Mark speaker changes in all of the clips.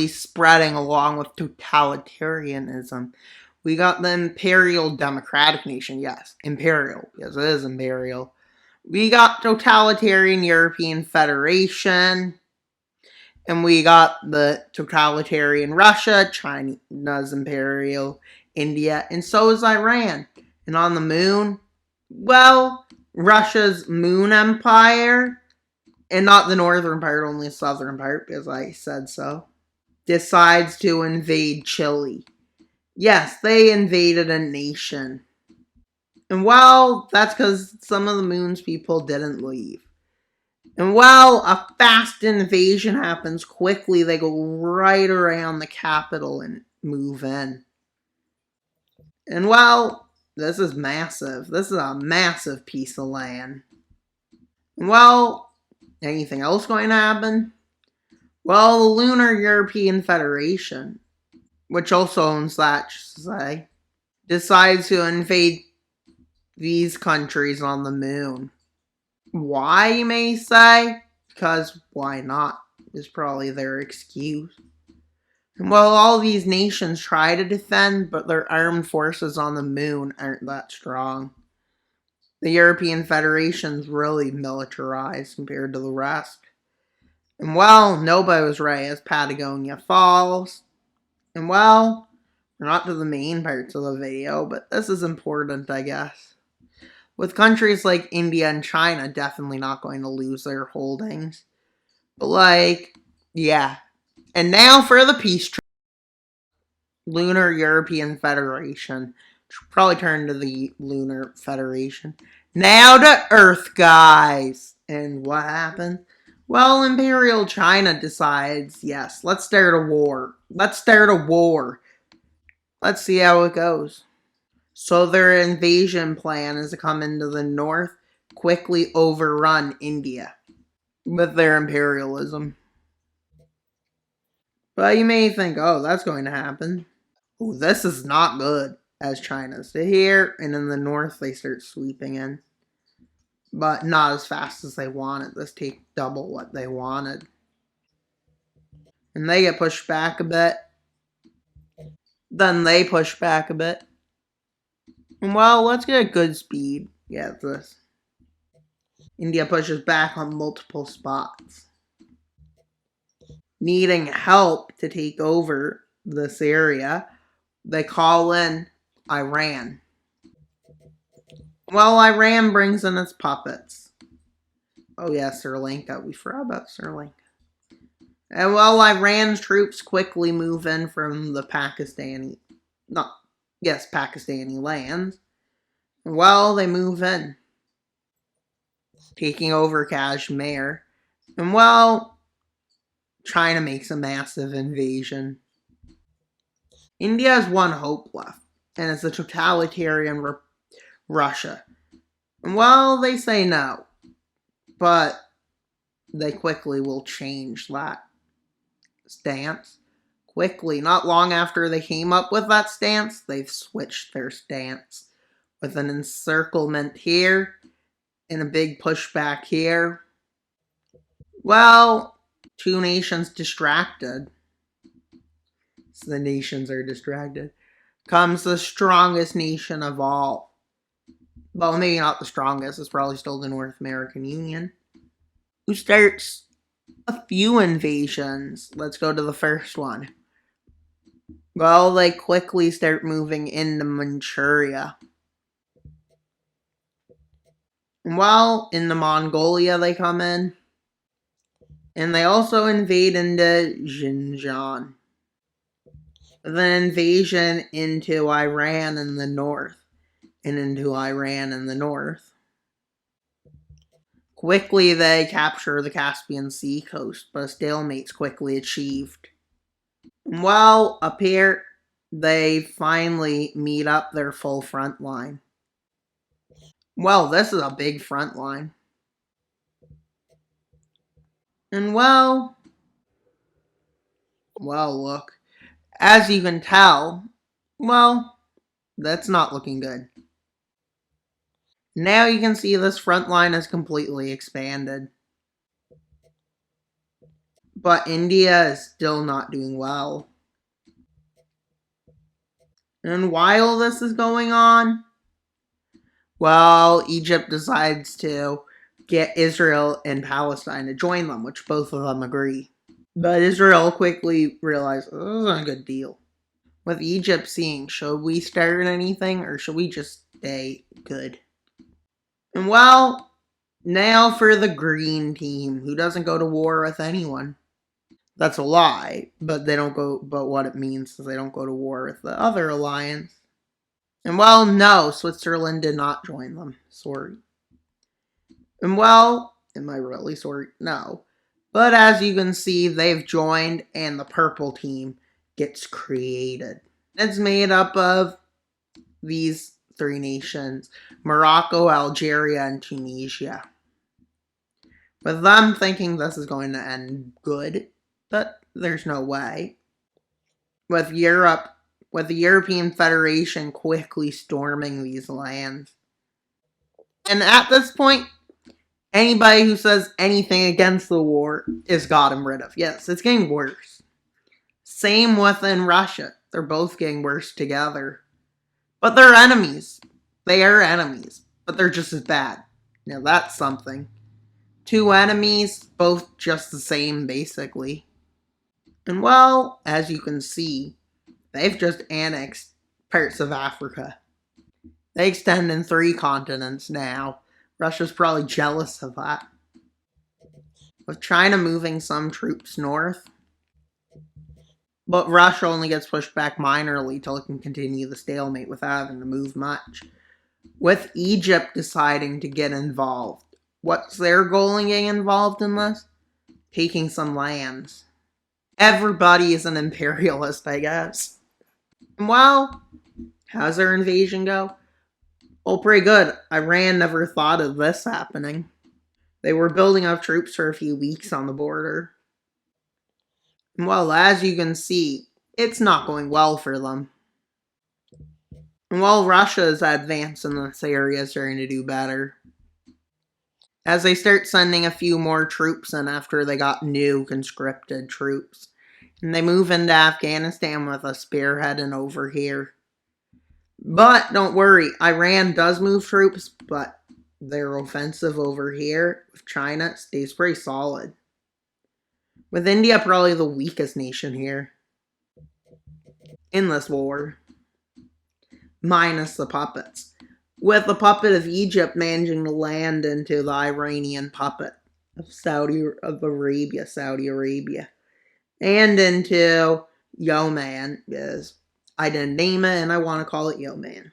Speaker 1: spreading along with totalitarianism. We got the Imperial Democratic Nation. Yes, Imperial. Yes, it is Imperial. We got Totalitarian European Federation. And we got the totalitarian Russia, China's Imperial India, and so is Iran. And on the moon, well, Russia's moon empire, and not the northern part, only the southern part, because I said so, decides to invade Chile. Yes, they invaded a nation. And well, that's because some of the moon's people didn't leave. And while a fast invasion happens quickly, they go right around the capital and move in. And well, this is massive. This is a massive piece of land. And well, anything else going to happen? Well, the Lunar European Federation, which also owns that, just to say, decides to invade these countries on the moon. Why, you may say? Because why not? Is probably their excuse. And while all these nations try to defend, but their armed forces on the moon aren't that strong. The European Federation's really militarized compared to the rest. And well, nobody was right as Patagonia falls. And well, we're not to the main parts of the video, but this is important, I guess. With countries like India and China definitely not going to lose their holdings. But like, yeah. And now for the peace treaty. Lunar European Federation. Should probably turn to the Lunar Federation. Now to Earth, guys. And what happened? Well, Imperial China decides, yes, let's start a war. Let's start a war. Let's see how it goes. So their invasion plan is to come into the north, quickly overrun India with their imperialism. But you may think, oh, that's going to happen. Oh, this is not good, as China's to here, and in the north they start sweeping in. But not as fast as they wanted. This takes double what they wanted. And they get pushed back a bit. Then they push back a bit. And well, let's get a good speed. Yeah, this. India pushes back on multiple spots. Needing help to take over this area, they call in Iran. Well, Iran brings in its puppets. Oh yeah, Sri Lanka. We forgot about Sri Lanka. And well, Iran's troops quickly move in from the Pakistani lands. Well, they move in, taking over Kashmir. And well, China makes a massive invasion. India has one hope left, and it's a totalitarian Russia. And well, they say no, but they quickly will change that stance. Quickly, not long after they came up with that stance, they've switched their stance with an encirclement here and a big pushback here. Well, two nations distracted. So the nations are distracted. Comes the strongest nation of all. Well, maybe not the strongest. It's probably still the North American Union. Who starts a few invasions. Let's go to the first one. Well, they quickly start moving into Manchuria. Well, into Mongolia they come in. And they also invade into Xinjiang. Then invasion into Iran in the north. And into Iran in the north. Quickly they capture the Caspian Sea coast, but a stalemate's quickly achieved. Well, up here, they finally meet up their full front line. Well, this is a big front line. And well, look. As you can tell, well, that's not looking good. Now you can see this front line is completely expanded. But India is still not doing well. And while this is going on, well, Egypt decides to get Israel and Palestine to join them, which both of them agree. But Israel quickly realized this isn't a good deal. With Egypt seeing, should we start anything or should we just stay good? And well, now for the green team, who doesn't go to war with anyone. That's a lie, but they don't go. But what it means is they don't go to war with the other alliance. And well, no, Switzerland did not join them. Sorry. And well, am I really sorry? No. But as you can see, they've joined, and the purple team gets created. It's made up of these three nations: Morocco, Algeria, and Tunisia. With them thinking this is going to end good, but there's no way. With Europe, with the European Federation quickly storming these lands. And at this point, anybody who says anything against the war is gotten rid of. Yes, it's getting worse. Same within Russia. They're both getting worse together. But they're enemies. They are enemies. But they're just as bad. Now that's something. Two enemies, both just the same, basically. And well, as you can see, they've just annexed parts of Africa. They extend in 3 continents now. Russia's probably jealous of that. With China moving some troops north, but Russia only gets pushed back minorly till it can continue the stalemate without having to move much. With Egypt deciding to get involved. What's their goal in getting involved in this? Taking some lands. Everybody is an imperialist, I guess. And well, how's their invasion go? Well, pretty good. Iran never thought of this happening. They were building up troops for a few weeks on the border. And well, as you can see, it's not going well for them. And while Russia is advanced in this area, starting to do better. As they start sending a few more troops in after they got new conscripted troops. And they move into Afghanistan with a spearheading over here. But don't worry, Iran does move troops, but their offensive over here with China stays pretty solid. With India probably the weakest nation here in this war. Minus the puppets. With the puppet of Egypt managing to land into the Iranian puppet of Saudi Arabia. And into Yemen, because I didn't name it and I want to call it Yemen.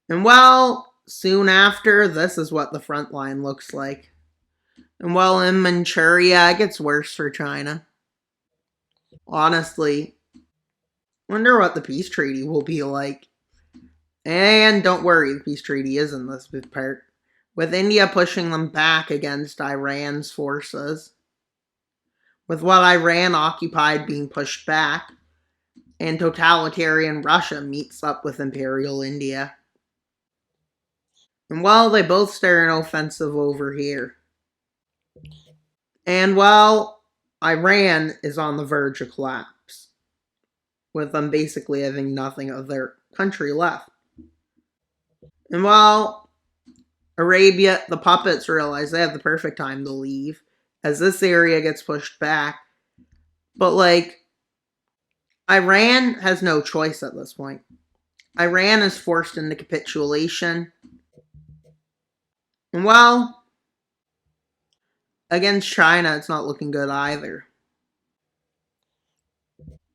Speaker 1: And well, soon after, this is what the front line looks like. And well, in Manchuria, it gets worse for China. Honestly, wonder what the peace treaty will be like. And don't worry, the peace treaty is in this part. With India pushing them back against Iran's forces. With what Iran occupied being pushed back. And totalitarian Russia meets up with Imperial India. And well, they both start an offensive over here. And well, Iran is on the verge of collapse. With them basically having nothing of their country left. And while Arabia, the puppets realize they have the perfect time to leave, as this area gets pushed back. But like, Iran has no choice at this point. Iran is forced into capitulation. And well, against China, it's not looking good either.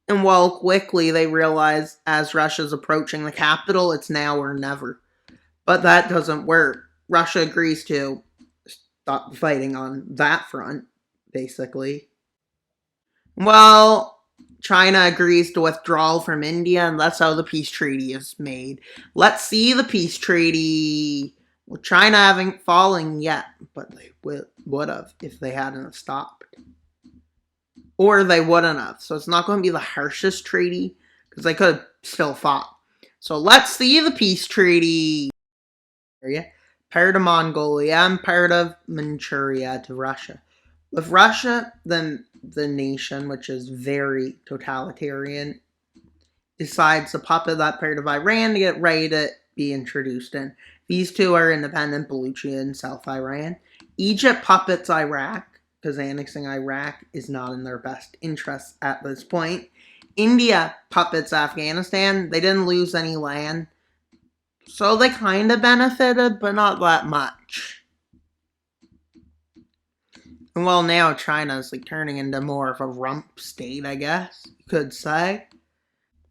Speaker 1: And well, quickly they realize as Russia's approaching the capital, it's now or never. But that doesn't work. Russia agrees to stop fighting on that front, basically. Well, China agrees to withdraw from India, and that's how the peace treaty is made. Let's see the peace treaty. Well, China haven't fallen yet, but they would have if they hadn't stopped. Or they wouldn't have. So it's not going to be the harshest treaty, because they could have still fought. So let's see the peace treaty. Part of Mongolia and part of Manchuria to Russia. With Russia, then the nation, which is very totalitarian, decides to puppet that part of Iran to get ready to be introduced in. These two are independent, Baluchia and South Iran. Egypt puppets Iraq, because annexing Iraq is not in their best interests at this point. India puppets Afghanistan. They didn't lose any land, so they kind of benefited, but not that much. And well, now China's like turning into more of a rump state, I guess you could say.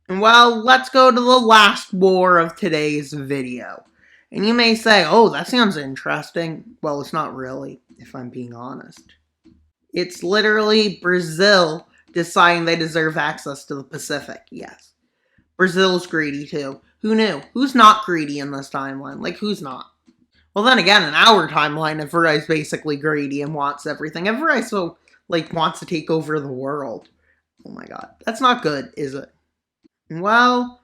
Speaker 1: And well, let's go to the last war of today's video. And you may say, oh, that sounds interesting. Well, it's not really, if I'm being honest. It's literally Brazil deciding they deserve access to the Pacific, yes. Brazil's greedy too. Who knew? Who's not greedy in this timeline? Like, who's not? Well, then again, in our timeline, everybody's basically greedy and wants everything. Everybody so, wants to take over the world. Oh my god. That's not good, is it? Well,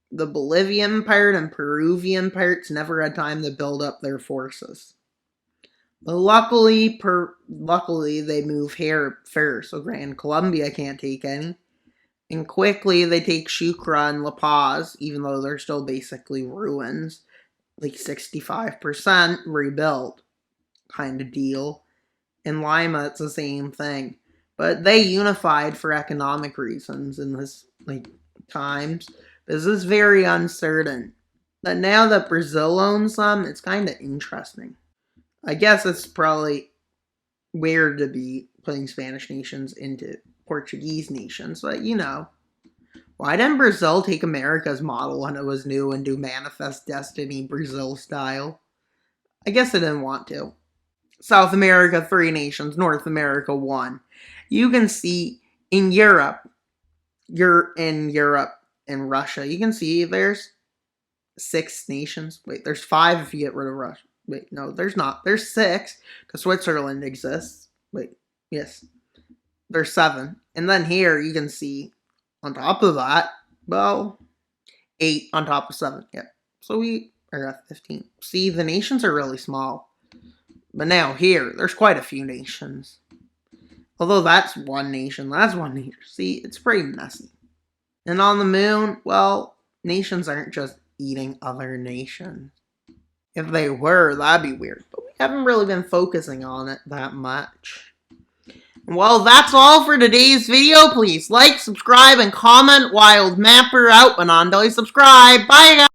Speaker 1: the Bolivian part and Peruvian parts never had time to build up their forces. But luckily, they move here first, so Grand Colombia can't take any. And quickly, they take Sucre and La Paz, even though they're still basically ruins. 65% rebuilt kind of deal. In Lima, it's the same thing. But they unified for economic reasons in this, times. This is very uncertain. But now that Brazil owns them, it's kind of interesting. I guess it's probably weird to be putting Spanish nations into Portuguese nations, but why didn't Brazil take America's model when it was new and do Manifest Destiny Brazil style? I guess they didn't want to. South America, 3 nations. North America, 1. You can see in Europe and Russia, you can see there's 6 nations. Wait, there's 5 if you get rid of Russia. Wait, no, there's not. There's 6, because Switzerland exists. Wait, yes. There's 7. And then here, you can see, on top of that, 8 on top of 7. Yeah. So we are at 15. See, the nations are really small. But now here, there's quite a few nations. Although that's one nation. See, it's pretty messy. And on the moon, well, nations aren't just eating other nations. If they were, that'd be weird. But we haven't really been focusing on it that much. Well, that's all for today's video. Please like, subscribe, and comment. Wild Mapper out, but non-delay subscribe. Bye, guys!